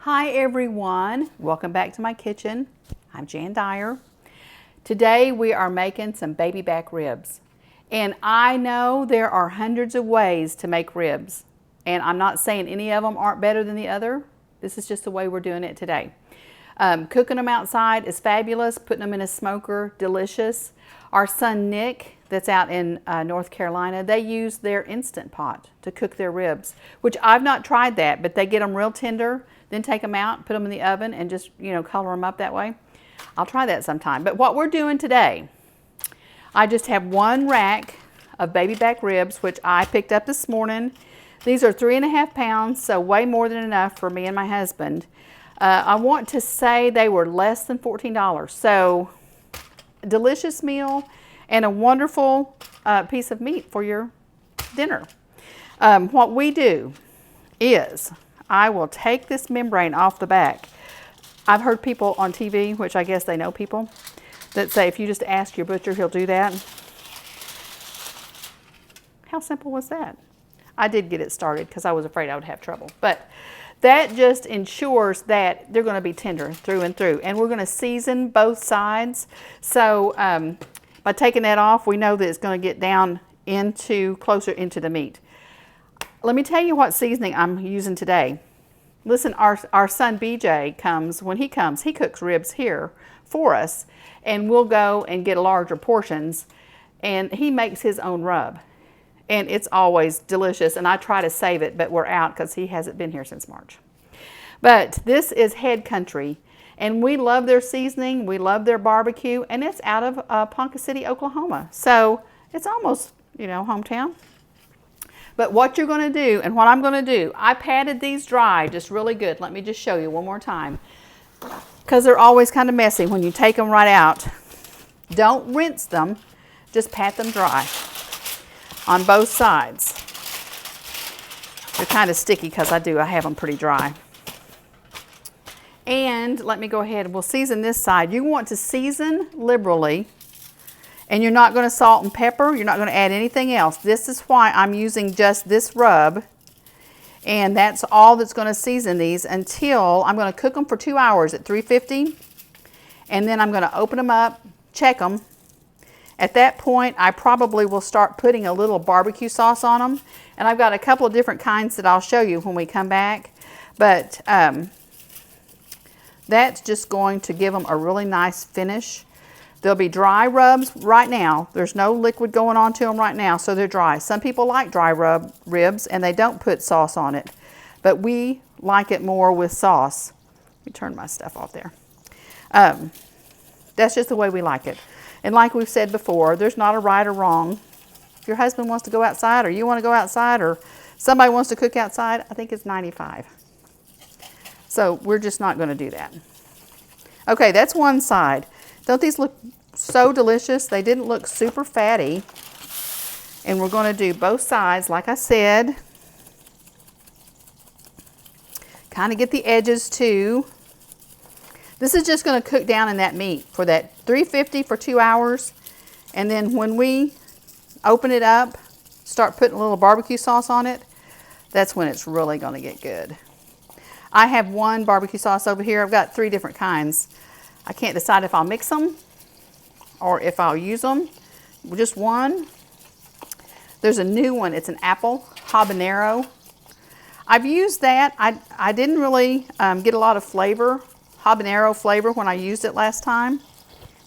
Hi everyone, welcome back to my kitchen. I'm Jan Dyer. Today we are making some baby back ribs. And I know there are hundreds of ways to make ribs. And I'm not saying any of them aren't better than the other. This is just the way we're doing it today. Cooking them outside is fabulous. Putting them in a smoker, delicious. Our son Nick, that's out in North Carolina, they use their Instant Pot to cook their ribs, which I've not tried that, but they get them real tender, then take them out, put them in the oven, and just, color them up that way. I'll try that sometime. But what we're doing today, I just have one rack of baby back ribs, which I picked up this morning. These are 3.5 pounds, so way more than enough for me and my husband. I want to say they were less than $14. So delicious meal and a wonderful piece of meat for your dinner. What we do is I will take this membrane off the back. I've heard people on TV, which I guess they know people, that say if you just ask your butcher, he'll do that. How simple was that? I did get it started because I was afraid I would have trouble. But that just ensures that they're going to be tender through and through. And we're going to season both sides. So by taking that off, we know that it's going to get down closer into the meat. Let me tell you what seasoning I'm using today. Listen, our son BJ when he comes, he cooks ribs here for us. And we'll go and get larger portions. And he makes his own rub. And it's always delicious, and I try to save it, but we're out because he hasn't been here since March. But this is Head Country, and we love their seasoning, we love their barbecue, and it's out of Ponca City, Oklahoma. So it's almost, hometown. But what you're going to do, and what I'm going to do, I patted these dry just really good. Let me just show you one more time, because they're always kind of messy when you take them right out. Don't rinse them, just pat them dry on both sides. They're kind of sticky because I have them pretty dry. And let me go ahead and we'll season this side. You want to season liberally, and you're not going to salt and pepper. You're not going to add anything else. This is why I'm using just this rub, and that's all that's going to season these until I'm going to cook them for 2 hours at 350, and then I'm going to open them up, check them. At that point, I probably will start putting a little barbecue sauce on them. And I've got a couple of different kinds that I'll show you when we come back. But that's just going to give them a really nice finish. They'll be dry rubs right now. There's no liquid going on to them right now, so they're dry. Some people like dry ribs, and they don't put sauce on it. But we like it more with sauce. Let me turn my stuff off there. That's just the way we like it. And like we've said before, there's not a right or wrong. If your husband wants to go outside, or you want to go outside, or somebody wants to cook outside, I think it's 95. So we're just not going to do that. Okay, that's one side. Don't these look so delicious? They didn't look super fatty. And we're going to do both sides, like I said. Kind of get the edges too. This is just going to cook down in that meat for that 350 for 2 hours. And then when we open it up, start putting a little barbecue sauce on it, that's when it's really going to get good. I have one barbecue sauce over here. I've got 3 different kinds. I can't decide if I'll mix them or if I'll use them. Just one. There's a new one. It's an apple habanero. I've used that. I didn't really get a lot of habanero flavor when I used it last time.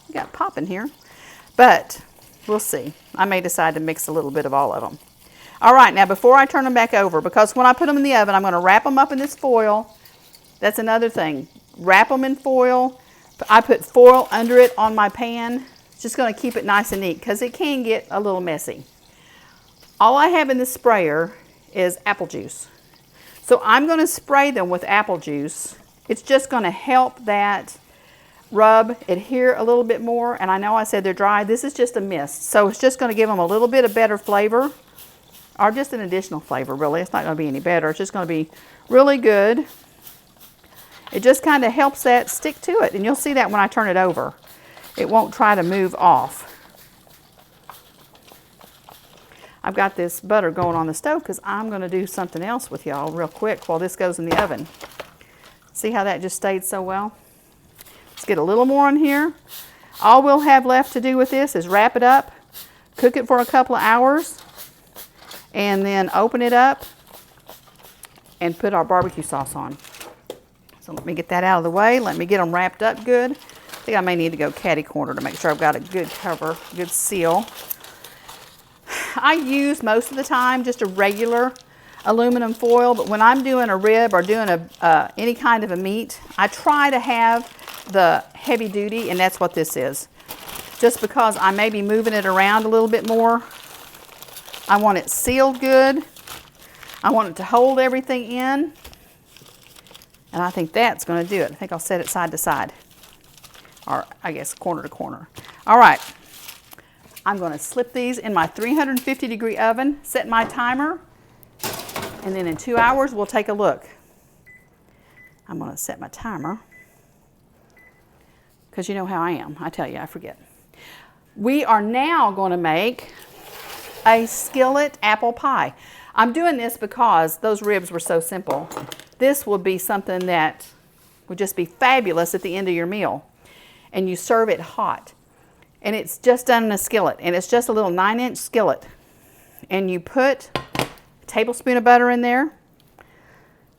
We got pop in here, but we'll see. I may decide to mix a little bit of all of them. All right, now before I turn them back over, because when I put them in the oven, I'm going to wrap them up in this foil. That's another thing. Wrap them in foil. I put foil under it on my pan. It's just going to keep it nice and neat because it can get a little messy. All I have in this sprayer is apple juice. So I'm going to spray them with apple juice. It's just going to help that rub adhere a little bit more. And I know I said they're dry. This is just a mist. So it's just going to give them a little bit of better flavor, or just an additional flavor, really. It's not going to be any better. It's just going to be really good. It just kind of helps that stick to it. And you'll see that when I turn it over. It won't try to move off. I've got this butter going on the stove because I'm going to do something else with y'all real quick while this goes in the oven. See how that just stayed so well? Let's get a little more on here. All we'll have left to do with this is wrap it up, cook it for a couple of hours, and then open it up and put our barbecue sauce on. So let me get that out of the way. Let me get them wrapped up good. I think I may need to go catty corner to make sure I've got a good cover, good seal. I use most of the time just a regular aluminum foil, but when I'm doing a rib or doing any kind of a meat, I try to have the heavy duty, and that's what this is. Just because I may be moving it around a little bit more. I want it sealed good. I want it to hold everything in. And I think that's going to do it. I think I'll set it side to side. Or I guess corner to corner. All right. I'm going to slip these in my 350-degree oven, set my timer, and then in 2 hours we'll take a look. I'm going to set my timer because you know how I am. I tell you, I forget. We are now going to make a skillet apple pie. I'm doing this because those ribs were so simple. This will be something that would just be fabulous at the end of your meal. And you serve it hot. And it's just done in a skillet. And it's just a little 9-inch skillet. And you put a tablespoon of butter in there.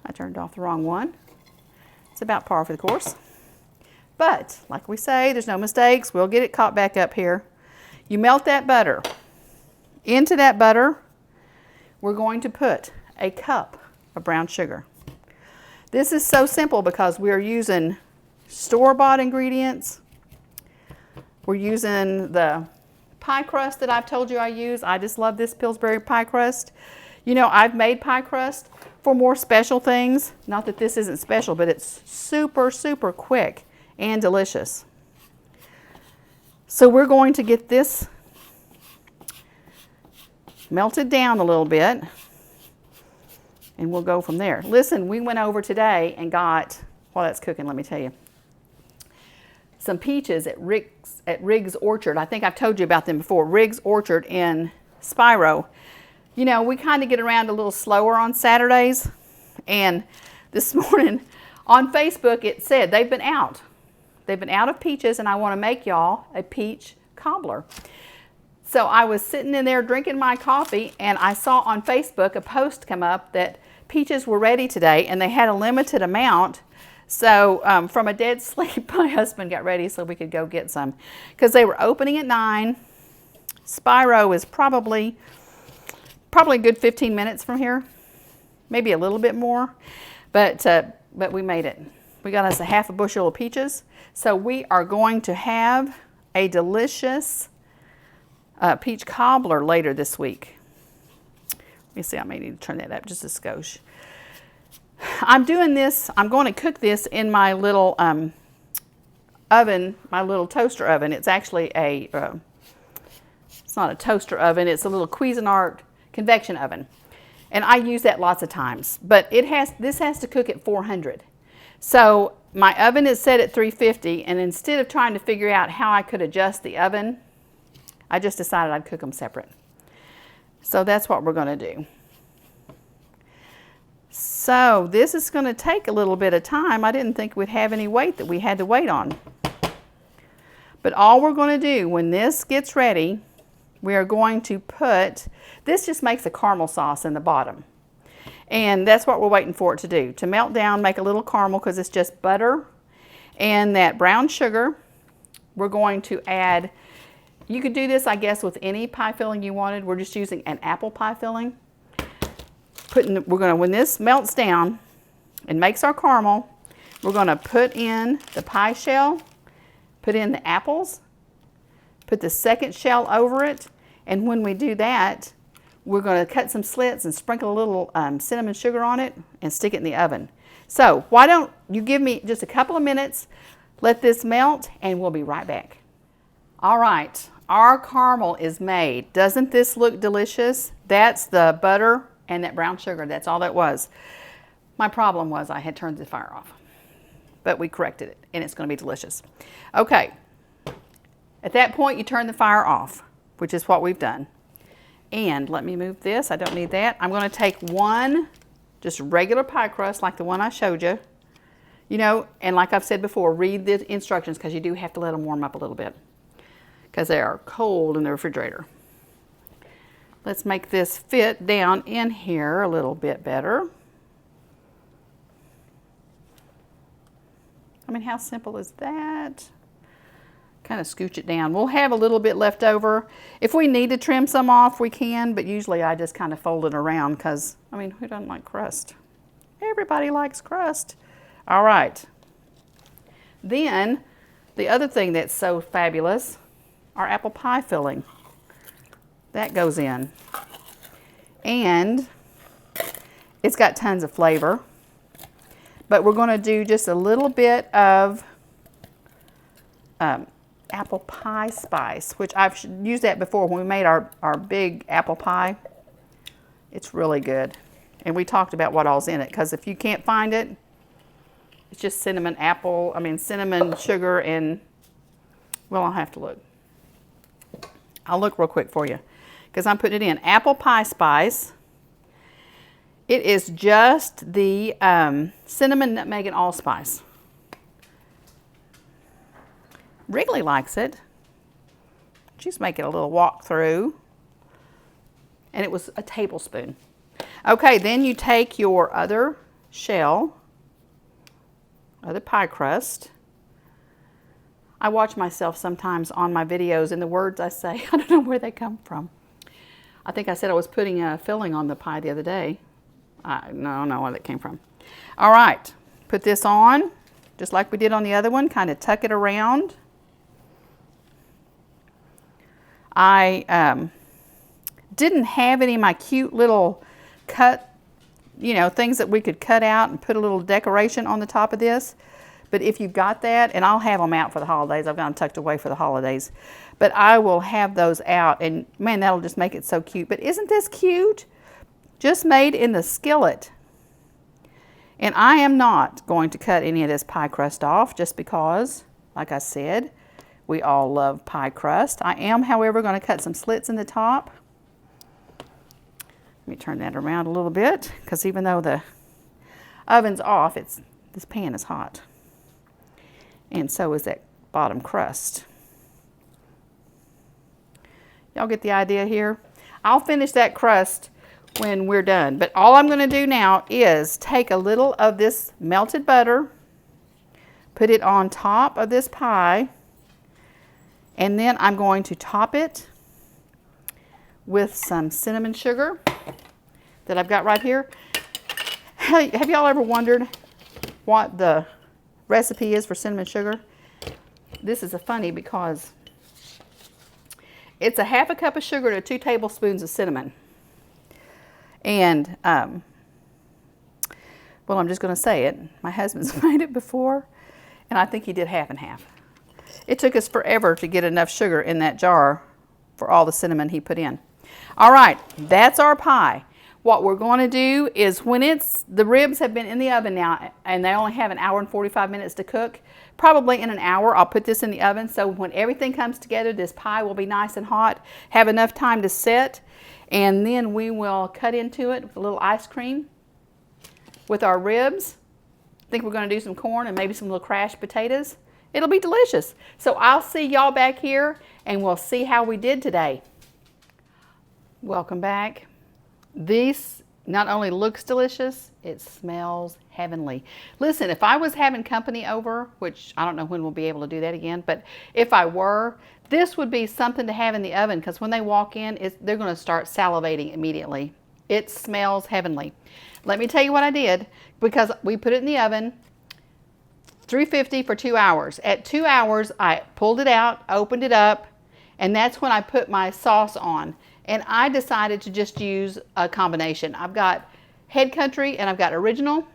I turned off the wrong one. It's about par for the course. But, like we say, there's no mistakes. We'll get it caught back up here. You melt that butter. Into that butter, we're going to put a cup of brown sugar. This is so simple because we're using store-bought ingredients. We're using the pie crust that I've told you I use. I just love this Pillsbury pie crust. You know, I've made pie crust for more special things. Not that this isn't special, but it's super, super quick and delicious. So we're going to get this melted down a little bit, and we'll go from there. Listen, we went over today and got, while that's cooking, let me tell you, some peaches at Riggs Orchard. I think I've told you about them before. Riggs Orchard in Spiro. You know, we kind of get around a little slower on Saturdays, and this morning on Facebook it said they've been out. They've been out of peaches, and I want to make y'all a peach cobbler. So I was sitting in there drinking my coffee, and I saw on Facebook a post come up that peaches were ready today, and they had a limited amount. So from a dead sleep, my husband got ready so we could go get some. Because they were opening at 9. Spiro is probably a good 15 minutes from here. Maybe a little bit more. But we made it. We got us a half a bushel of peaches. So we are going to have a delicious peach cobbler later this week. Let me see, I may need to turn that up just a skosh. I'm doing this, I'm going to cook this in my little oven, my little toaster oven. It's actually it's not a toaster oven, it's a little Cuisinart convection oven. And I use that lots of times, but this has to cook at 400. So my oven is set at 350, and instead of trying to figure out how I could adjust the oven, I just decided I'd cook them separate. So that's what we're going to do. So this is going to take a little bit of time. I didn't think we'd have any weight that we had to wait on. But all we're going to do when this gets ready, we are going to put, this just makes a caramel sauce in the bottom. And that's what we're waiting for it to do. To melt down, make a little caramel because it's just butter and that brown sugar. We're going to add, you could do this I guess with any pie filling you wanted. We're just using an apple pie filling. When this melts down and makes our caramel, we're going to put in the pie shell, put in the apples, put the second shell over it, and when we do that, we're going to cut some slits and sprinkle a little cinnamon sugar on it and stick it in the oven. So why don't you give me just a couple of minutes, let this melt, and we'll be right back. All right, our caramel is made. Doesn't this look delicious? That's the butter and that brown sugar. That's all that was. My problem was I had turned the fire off, but we corrected it, and it's going to be delicious. Okay, at that point you turn the fire off, which is what we've done. And let me move this. I don't need that. I'm going to take one just regular pie crust like the one I showed you. You know, and like I've said before, read the instructions because you do have to let them warm up a little bit because they are cold in the refrigerator. Let's make this fit down in here a little bit better. I mean, how simple is that? Kind of scooch it down. We'll have a little bit left over. If we need to trim some off, we can, but usually I just kind of fold it around because, I mean, who doesn't like crust? Everybody likes crust. All right. Then, the other thing that's so fabulous, our apple pie filling. That goes in. And it's got tons of flavor. But we're going to do just a little bit of apple pie spice, which I've used that before when we made our big apple pie. It's really good. And we talked about what all's in it, because if you can't find it, it's just cinnamon, sugar, and, well, I'll have to look. I'll look real quick for you, because I'm putting it in. Apple pie spice. It is just the cinnamon, nutmeg, and allspice. Wrigley likes it. She's making a little walkthrough. And it was a tablespoon. Okay, then you take your other shell, other pie crust. I watch myself sometimes on my videos, and the words I say, I don't know where they come from. I think I said I was putting a filling on the pie the other day. I don't know where that came from. All right, put this on, just like we did on the other one, kind of tuck it around. I didn't have any of my cute little cut, things that we could cut out and put a little decoration on the top of this. But if you've got that, and I'll have them out for the holidays, I've got them tucked away for the holidays, but I will have those out, and man, that'll just make it so cute. But isn't this cute? Just made in the skillet. And I am not going to cut any of this pie crust off just because, like I said, we all love pie crust. I am, however, going to cut some slits in the top. Let me turn that around a little bit, because even though the oven's off, this pan is hot. And so is that bottom crust. Y'all get the idea here? I'll finish that crust when we're done. But all I'm going to do now is take a little of this melted butter, put it on top of this pie, and then I'm going to top it with some cinnamon sugar that I've got right here. Have y'all ever wondered what the recipe is for cinnamon sugar? This is a funny because it's a half a cup of sugar to 2 tablespoons of cinnamon. And, well, I'm just going to say it. My husband's made it before, and I think he did half and half. It took us forever to get enough sugar in that jar for all the cinnamon he put in. All right, that's our pie. What we're going to do is when the ribs have been in the oven now, and they only have 1 hour and 45 minutes to cook, probably in an hour I'll put this in the oven, so when everything comes together, this pie will be nice and hot, have enough time to set, and then we will cut into it with a little ice cream with our ribs. I think we're going to do some corn and maybe some little crashed potatoes. It'll be delicious. So I'll see y'all back here, and we'll see how we did today. Welcome back. This not only looks delicious, it smells heavenly. Listen, if I was having company over, which I don't know when we'll be able to do that again, but if I were, this would be something to have in the oven, because when they walk in, they're going to start salivating immediately. It smells heavenly. Let me tell you what I did, because we put it in the oven, 350 for 2 hours. At 2 hours, I pulled it out, opened it up, and that's when I put my sauce on. And I decided to just use a combination. I've got Head Country and I've got Original,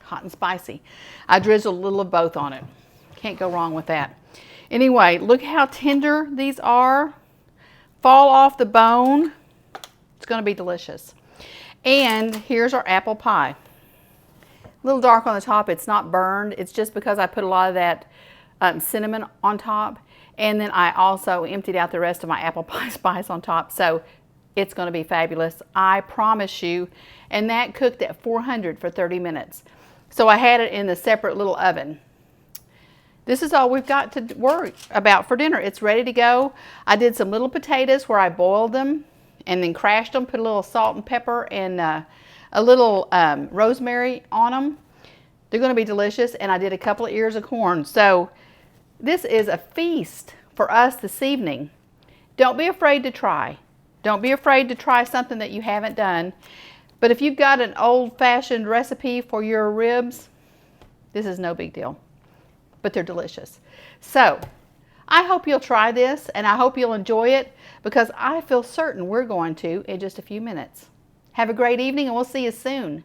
hot and spicy. I drizzled a little of both on it. Can't go wrong with that. Anyway, look how tender these are. Fall off the bone. It's going to be delicious. And here's our apple pie. A little dark on the top. It's not burned. It's just because I put a lot of that cinnamon on top. And then I also emptied out the rest of my apple pie spice on top. So it's going to be fabulous. I promise you. And that cooked at 400 for 30 minutes. So I had it in the separate little oven. This is all we've got to worry about for dinner. It's ready to go. I did some little potatoes where I boiled them and then crashed them, put a little salt and pepper and a little rosemary on them. They're going to be delicious. And I did a couple of ears of corn. So this is a feast for us this evening. Don't be afraid to try. Don't be afraid to try something that you haven't done. But if you've got an old-fashioned recipe for your ribs, this is no big deal. But they're delicious. So I hope you'll try this, and I hope you'll enjoy it, because I feel certain we're going to in just a few minutes. Have a great evening, and we'll see you soon.